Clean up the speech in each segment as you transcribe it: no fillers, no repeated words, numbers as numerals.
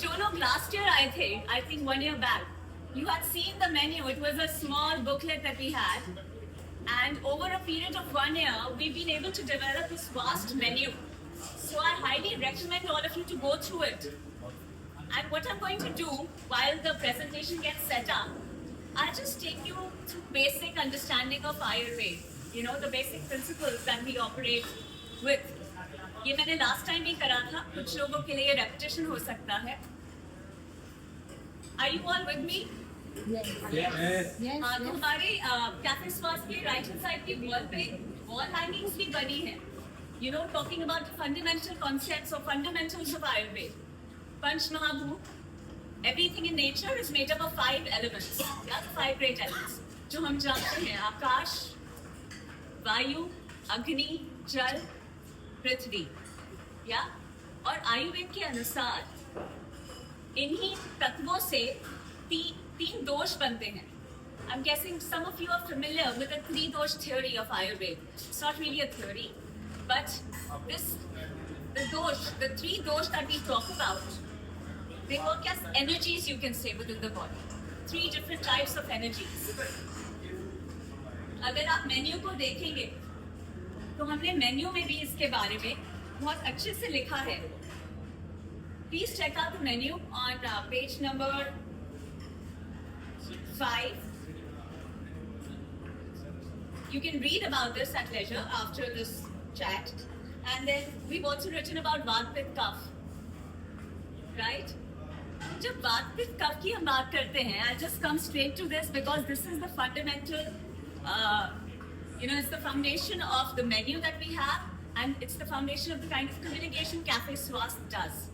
जो लोग last year आए थे, I think 1 year back, you had seen the menu. It was a small booklet that we had, and over a period of 1 year, we've been able to develop this vast menu. So I highly recommend all of you to go through it. And what I'm going to do while the presentation gets set up, I'll just take you through basic understanding of Ayurveda. You know, the basic principles that we operate with. ये मैंने last time भी करा था, कुछ लोगों के लिए repetition हो सकता है. Are you all with me? Yes. हाँ, तो हमारे कैफे स्वास के राइट हैंड साइड की वॉल पे वॉल हैंगिंग्स भी बनी है. You know, talking about the fundamental concepts or fundamentals of Ayurveda. Panch Mahabhut. Everything in nature is made up of 5 elements. Yeah, 5 great elements. जो हम जानते हैं, आकाश, वायु, अग्नि, जल, पृथ्वी. या और आयुर्वेद के अनुसार इन्हीं तत्वों से तीन दोष बनते हैं. I'm guessing some of you are familiar with the 3 dosh theory of Ayurveda. It's not really a theory, but the 3 dosh that we talk about, they work as energies, you can say, within the body. 3 different types of energies. अगर आप menu को देखेंगे तो हमने menu में भी इसके बारे में बहुत अच्छे से लिखा है. Please check out the menu on page number 5. You can read about this at leisure after this chat. And then we've also written about Vata Pitta Kapha. Right? जब Vata Pitta Kapha की हम बात करते हैं, I'll just come straight to this because this is the fundamental, it's the foundation of the menu that we have, and it's the foundation of the kind of communication Cafe Swas does.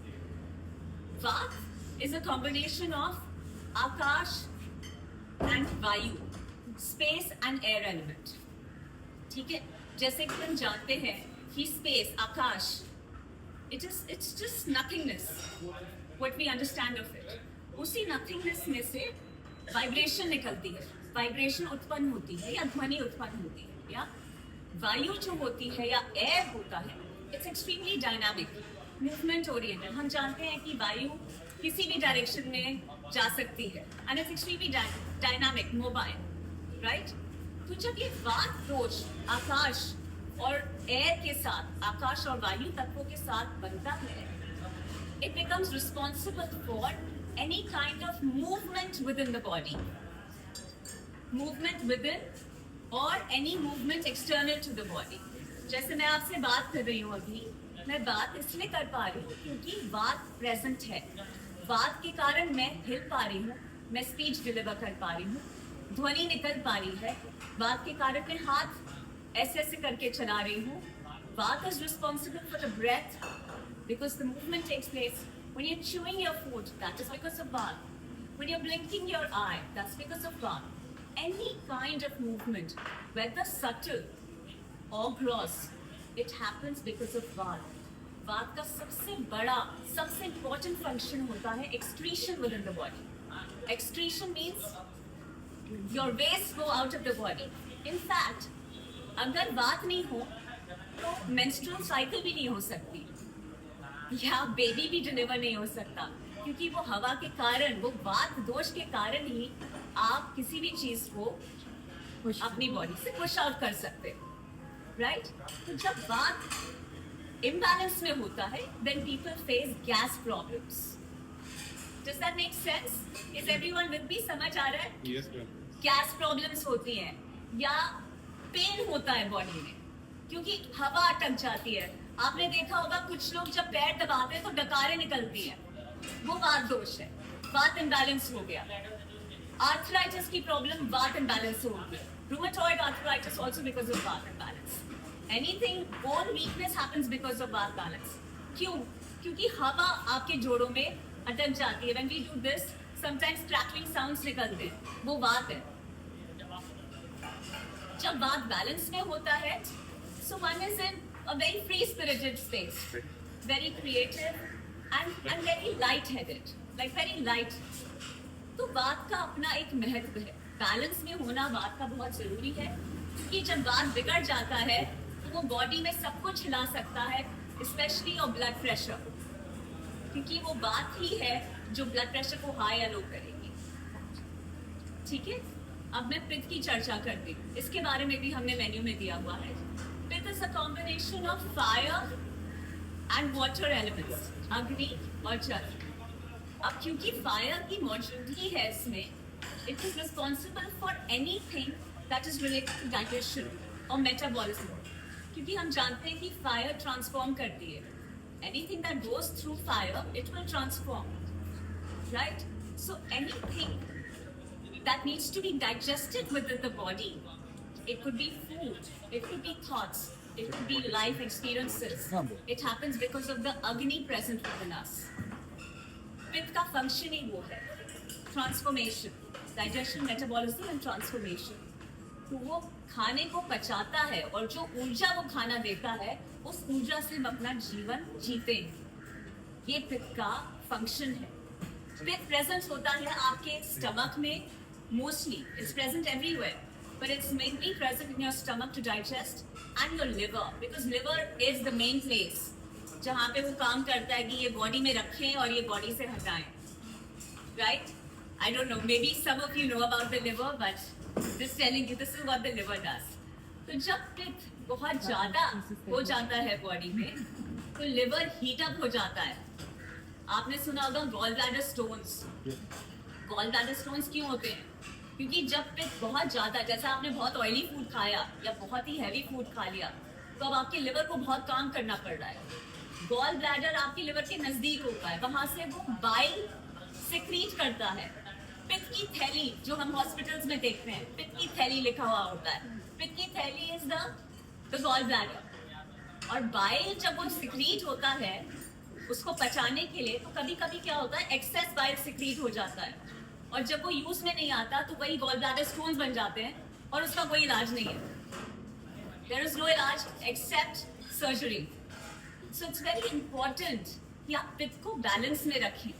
Vata is a combination of Akash and Vayu, space and air element. ठीक है, जैसे कि हम जानते हैं कि space, Akash, it's just nothingness. What we understand of it. उसी nothingness में से vibration निकलती है, vibration उत्पन्न होती है या ध्वनि उत्पन्न होती है. या वायु जो होती है या एयर होता है, it's extremely dynamic, movement oriented. हम जानते हैं कि वायु किसी भी डायरेक्शन में जा सकती है, and it's extremely dynamic, mobile, right? तो जब ये वात दोष आकाश और एयर के साथ, आकाश और वायु तत्वों के साथ बनता है, it becomes responsible for any kind of movement within the body. Movement within or any movement external to the body. जैसे मैं आपसे बात कर रही हूँ अभी, मैं बात इसलिए कर पा रही हूँ क्योंकि वात प्रेजेंट है. वात के कारण मैं हिल पा रही हूँ, मैं स्पीच डिलीवर कर पा रही हूँ, ध्वनि निकल पा रही है. वात के कारण मैं हाथ ऐसे करके चला रही हूँ. वात is responsible for the breath because the movement takes place. When you're chewing your food, that is because of Vata. When you're blinking your eye, that's because of Vata. Any kind of movement, whether subtle or gross, it happens because of Vata. Vata का सबसे बड़ा, सबसे important function होता है excretion within the body. Excretion means your waste go out of the body. In fact, अगर Vata नहीं हो तो menstrual cycle भी नहीं हो सकती, या बेबी भी डिलीवर नहीं हो सकता, क्योंकि वो हवा के कारण, वो वात दोष के कारण ही आप किसी भी चीज को अपनी बॉडी से पुश आउट कर सकते हो. राइट? तो जब वात इम्बैलेंस में होता है, then people face gas problems. Does that make sense? Is everyone with me? समझ आ रहा है? Yes, ma'am. गैस प्रॉब्लम्स होती हैं या पेन होता है बॉडी में क्योंकि हवा अटक जाती है. आपने देखा होगा कुछ लोग जब पैर दबाते हैं तो डकारें निकलती हैं, वो वात दोष है, वात इम्बैलेंस हो गया. आर्थराइटिस की प्रॉब्लम वात इम्बैलेंस हो गई. Rheumatoid arthritis also because of vata imbalance. Anything, bone weakness happens because of vata balance. क्यों? क्योंकि हवा आपके जोड़ों में अटक जाती है. When we do this, sometimes crackling sounds निकलते हैं, वो वात है. जब वात बैलेंस में होता है, so one is in a very free-spirited space, very creative and very light-headed, like very light. तो वात का अपना एक महत्व है. बैलेंस में होना वात का बहुत जरूरी है, क्योंकि जब वात बिगड़ जाता है तो वो बॉडी में सब कुछ हिला सकता है, स्पेशली और ब्लड प्रेशर. क्योंकि वो बात ही है जो ब्लड प्रेशर को हाई या लो करेगी। ठीक है, अब मैं पित्त की चर्चा करती हूँ। इसके बारे में भी हमने मेन्यू में दिया हुआ है। पित्त is a combination of fire and water elements, अग्नि और जल। अब क्योंकि फायर की मौजूदगी है इसमें, it is responsible for anything that is related to digestion और मेटाबॉलिज्म। क्योंकि हम जानते हैं कि फायर ट्रांसफॉर्म करती है। Anything that goes through fire it will transform, right? So anything that needs to be digested within the body. It could be food, it could be thoughts, it could be life experiences. It happens because of the Agni present within us. पित्त का function ही वो है, transformation, digestion, metabolism and transformation. तो वो खाने को पचाता है और जो ऊर्जा वो खाना देता है, उस ऊर्जा से हम अपना जीवन जीते हैं। ये पित्त का function है। पित्त present होता है आपके stomach में, mostly it's present everywhere, but it's mainly present in your stomach to digest and your liver, because liver is the main place जहाँ पे वो काम करता है कि ये बॉडी में रखें और ये बॉडी से हटाएं, right? I don't know, maybe some of you know about the liver, but just telling you this is what the liver does. तो जब पित्त बहुत ज़्यादा हो जाता है बॉडी में, तो लिवर हीट अप हो जाता है। आपने सुना होगा gall bladder stones. Gall bladder stones क्यों होते हैं? क्योंकि जब पित्त बहुत ज़्यादा, जैसा आपने बहुत ऑयली फूड खाया या बहुत ही हैवी फूड खा लिया, तो अब आपके लिवर को बहुत काम करना पड़ रहा है। गॉल ब्लैडर आपके लिवर के नज़दीक होता है, वहाँ से वो बाइल सिक्रीट करता है। पित्त की थैली जो हम हॉस्पिटल्स में देखते हैं, पित्त की थैली लिखा हुआ होता है। पित्त की थैली इज द गॉल ब्लैडर। और बाइल जब वो सिक्रीट होता है उसको पचाने के लिए, तो कभी कभी क्या होता है, एक्सेस बाइल सिक्रीट हो जाता है, और जब वो यूज में नहीं आता तो वही गॉल ब्लैडर स्टोन्स बन जाते हैं और उसका कोई इलाज नहीं है। देयर इज नो इलाज except surgery. So it's very important कि आप पित्त को बैलेंस में रखें।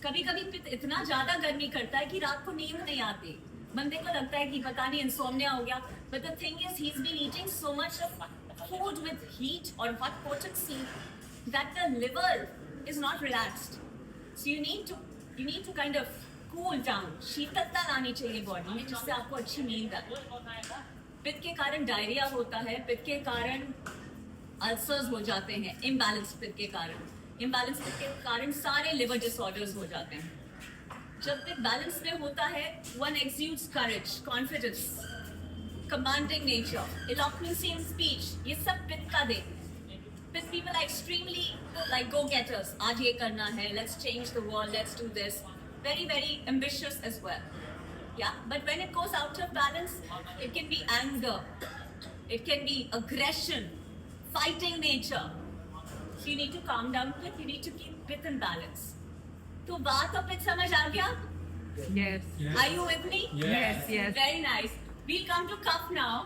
कभी कभी पित्त इतना ज्यादा गर्मी करता है कि रात को नींद नहीं आती, बंदे को लगता है कि पता नहीं इंसोम्निया हो गया, but the thing is he is been eating so much food with heat और hot potency that the liver is not relaxed. So you need to kind of cool down, शीतलता लानी चाहिए बॉडी में, जिससे आपको अच्छी नींद आए। पित्त के कारण डायरिया होता है, पित्त के कारण अल्सर्स हो जाते हैं, इम्बैलेंस पित्त के कारण। इम्बैलेंस पित्त के कारण सारे लिवर डिसऑर्डर्स हो जाते हैं। जब पित्त बैलेंस में होता है, one exudes courage, confidence, commanding nature, eloquence in speech, ये सब पित्त का देन है। Pitta people are extremely like go getters, आज ये करना है, let's change the world, let's do this, very ambitious as well. Yeah, but when it goes out of balance, it can be anger, it can be aggression, fighting nature. So you need to calm down with, you need to keep pitta in balance. तो बात अब पित्त समझ आ गया? Yes. Are you with me? Yes. Yes. Very nice. We'll come to cough now.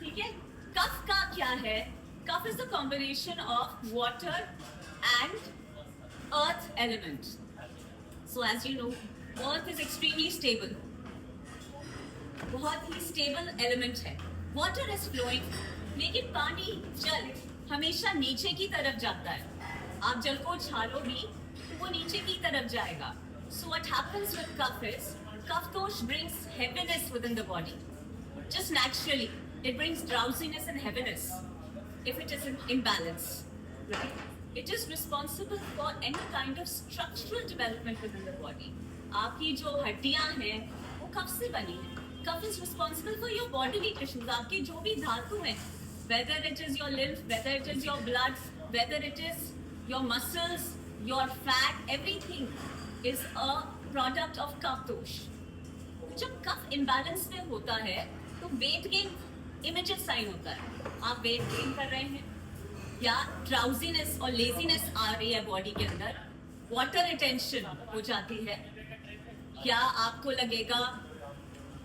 ठीक है? कफ का क्या है? कफ is the combination of water and earth element. So as you know, earth is extremely stable. बहुत ही stable element है. Water is flowing, लेकिन पानी, जल हमेशा नीचे की तरफ जाता है। आप जल को उछालो भी तो वो नीचे की तरफ जाएगा। So what happens with kaph is, kaph dosh brings heaviness within the body. Just naturally, it brings drowsiness and heaviness if it is in imbalance, right? It is responsible for any kind of structural development within the body. आपकी जो हड्डियां हैं वो कफ से बनी है। कफ is responsible for your bodily tissues. आपके जो भी धातु हैं, whether it is your lymph, whether it is your blood, whether it is your muscles, your fat, everything is a product of कफ दोष। जब कफ imbalance में होता है तो weight gain immediate sign होता है। आप weight gain कर रहे हैं या ड्राउजीनेस और लेजीनेस आ रही है बॉडी के अंदर, वाटर रिटेंशन हो जाती है, या आपको लगेगा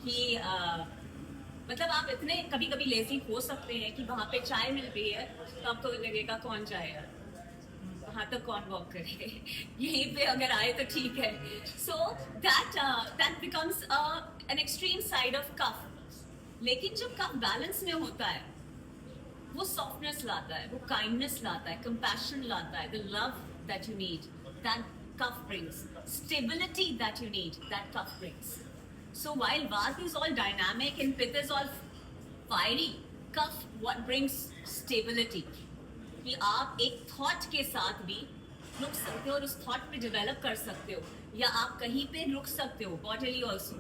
कि मतलब आप इतने कभी कभी लेजी हो सकते हैं कि वहाँ पे चाय मिल रही है तो आपको लगेगा कौन जाएगा, वहाँ तक कौन वॉक करे, यहीं पे अगर आए तो ठीक है। So that becomes an extreme side of kapha. लेकिन जब कफ बैलेंस में होता है वो सॉफ्टनेस लाता है, वो काइंडनेस लाता है, कंपैशन लाता है, the love that you need, that cough brings, stability that you need that cough brings. So while Vata is all dynamic and Pitta is all fiery, cough what brings stability. कि आप एक thought के साथ भी रुक सकते हो और उस thought पे develop कर सकते हो, या आप कहीं पे रुक सकते हो bodily also.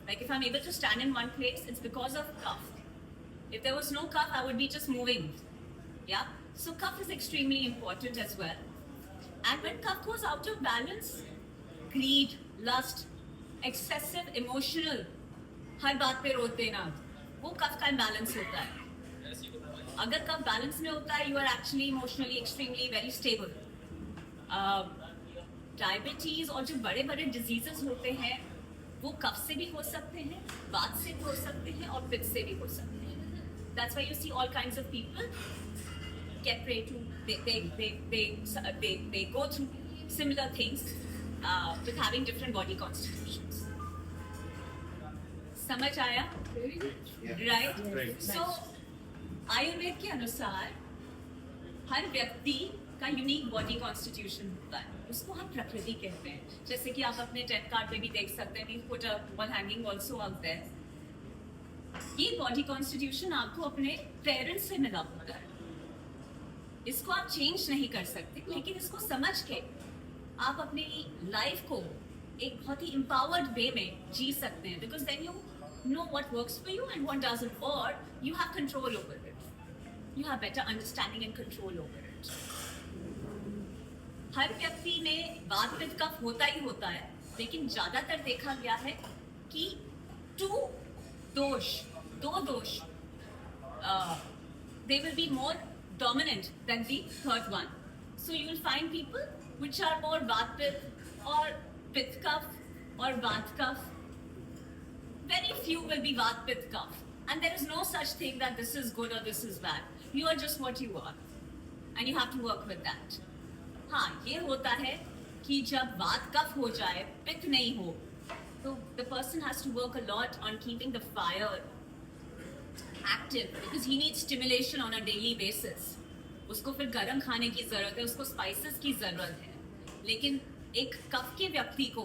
Like if I'm able to stand in one place, it's because of cough. If there was no cough, I would be just moving. Yeah? So cough is extremely important as well. And when cough goes out of balance, greed, lust, excessive emotional, हर बात पे रोते ना, वो कफ का imbalance होता है. अगर कफ balance में होता है, you are actually emotionally extremely very stable. Diabetes और जो बड़े-बड़े diseases होते हैं, वो कफ से भी हो सकते हैं, वात से भी हो सकते हैं और पित्त से भी हो सकते हैं. That's why you see all kinds of people get prey to, they go through similar things with having different body constitutions. समझ आया? Right? So आयुर्वेद के अनुसार हर व्यक्ति का यूनिक बॉडी कॉन्स्टिट्यूशन होता है, उसको हम प्रकृति कहते हैं. जैसे कि आप अपने टेट कार्ड पे भी देख सकते हैं, we put a wall hanging also out there. ये बॉडी कॉन्स्टिट्यूशन आपको अपने पेरेंट्स से मिला होता है. इसको आप चेंज नहीं कर सकते, लेकिन इसको समझ के आप अपनी लाइफ को एक बहुत ही empowered वे में जी सकते हैं, because then you know what works for you and what doesn't, or you have control over it. You have better understanding and control over it. हर व्यक्ति में वात पित्त कफ होता ही होता है, लेकिन ज्यादातर देखा गया है कि दो दोष they will be more dominant than the third one. So you will find people which are more Vata Pitta or Pitta Kapha or Vata Kapha. Very few will be Vata Pitta Kapha. And there is no such thing that this is good or this is bad. You are just what you are. And you have to work with that. हाँ, ये होता है कि जब Vata Kapha हो जाए, पित्त नहीं हो, तो the person has to work a lot on keeping the fire active, because he needs stimulation on a daily basis. उसको फिर गरम खाने की जरूरत है, उसको स्पाइसेस की जरूरत है. लेकिन एक कफ के व्यक्ति को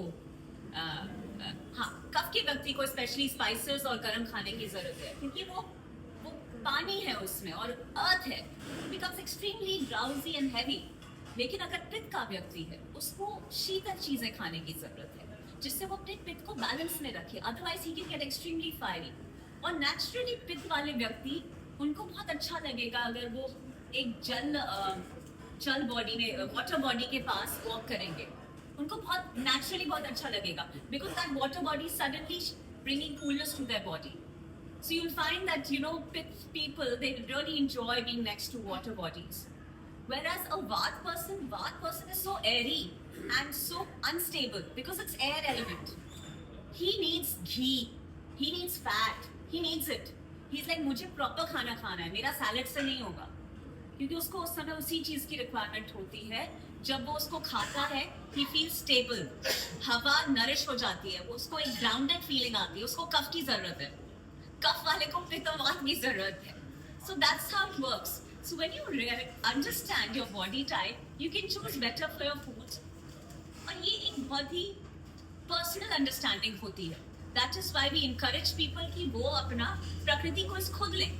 कफ के व्यक्ति को स्पेशली स्पाइसेस और गरम खाने की जरूरत है, क्योंकि वो पानी है उसमें और अर्थ है, becomes extremely drowsy and heavy. लेकिन अगर पित्त का व्यक्ति है, उसको शीतल चीजें खाने की जरूरत है, जिससे वो अपने पित्त को बैलेंस में रखे. Otherwise he can get extremely fiery. और नेचुरली पित्त वाले व्यक्ति, उनको बहुत अच्छा लगेगा अगर वो एक जल बॉडी में, वाटर बॉडी के पास वॉक करेंगे. उनको बहुत नेचुरली बहुत अच्छा लगेगा, because that water body suddenly bringing coolness to their body. So you'll find that, you know, pit people, they really enjoy being next to water bodies. Whereas a Vata person is so airy and so unstable because it's air element. He needs ghee, he needs fat, he needs it. He's like, मुझे proper खाना खाना है, मेरा salad से नहीं होगा. क्योंकि उसको उस समय उसी चीज की रिक्वायरमेंट होती है. जब वो उसको खाता है, he feels stable. हवा नरिश हो जाती है, वो उसको एक grounded feeling आती है. उसको कफ की जरूरत है. कफ वाले को पित्तवात की जरूरत है. So that's how it works. So when you understand your body type, you can choose better for your foods. और ये एक बहुत ही personal understanding होती है. That is why we encourage people कि वो अपना प्रकृति को खुद लें.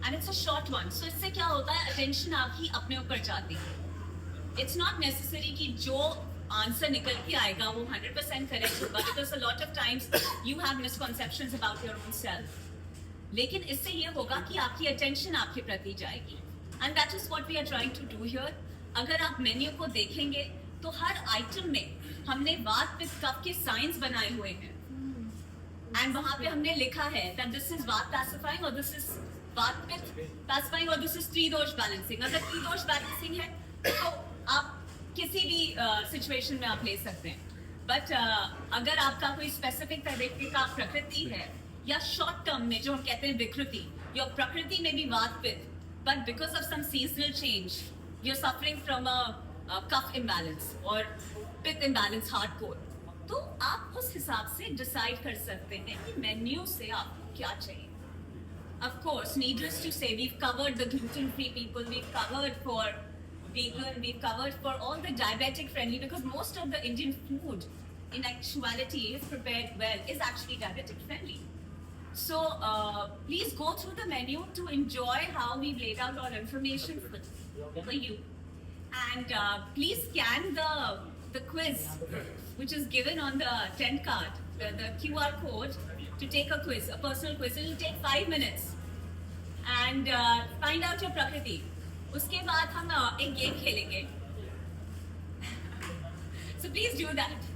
And it's a short one. So इससे क्या होता है, attention आपकी अपने ऊपर जाती है. It's not necessary कि जो आंसर निकल के आएगा वो 100% करेक्ट होगा, because a lot of times you have misconceptions about your own self. लेकिन इससे ये होगा कि आपकी attention आपके प्रति जाएगी. And that is what we are trying to do here. अगर आप मेन्यू को देखेंगे तो हर आइटम में हमने वात पित्त कफ के साइंस बनाए हुए हैं. And वहाँ पे हमने लिखा है that this is वात pacifying और this is वात पित्त pacifying और this is त्रिदोष बैलेंसिंग. अगर त्रिदोष बैलेंसिंग है तो आप किसी भी सिचुएशन में आप ले सकते हैं. बट अगर आपका कोई स्पेसिफिक तरीके का प्रकृति है, या शॉर्ट टर्म में जो हम कहते हैं विकृति, योर प्रकृति में भी वात पित्त, but because of some seasonal change you are suffering from a कफ इम्बैलेंस और पित्त इम्बैलेंस हार्डकोर, तो आप उस हिसाब से डिसाइड कर सकते हैं कि मेन्यू से आपको क्या चाहिए. Of course, needless to say, we've covered the gluten-free people, we've covered for vegan, we've covered for all the diabetic friendly, because most of the Indian food in actuality, if prepared well, is actually diabetic friendly. So please go through the menu to enjoy how we've laid out our information for you. And please scan the quiz, which is given on the tent card, the QR code, to take a quiz, a personal quiz. It will take 5 minutes. And find out your prakriti. उसके बाद हम एक game खेलेंगे. So please do that.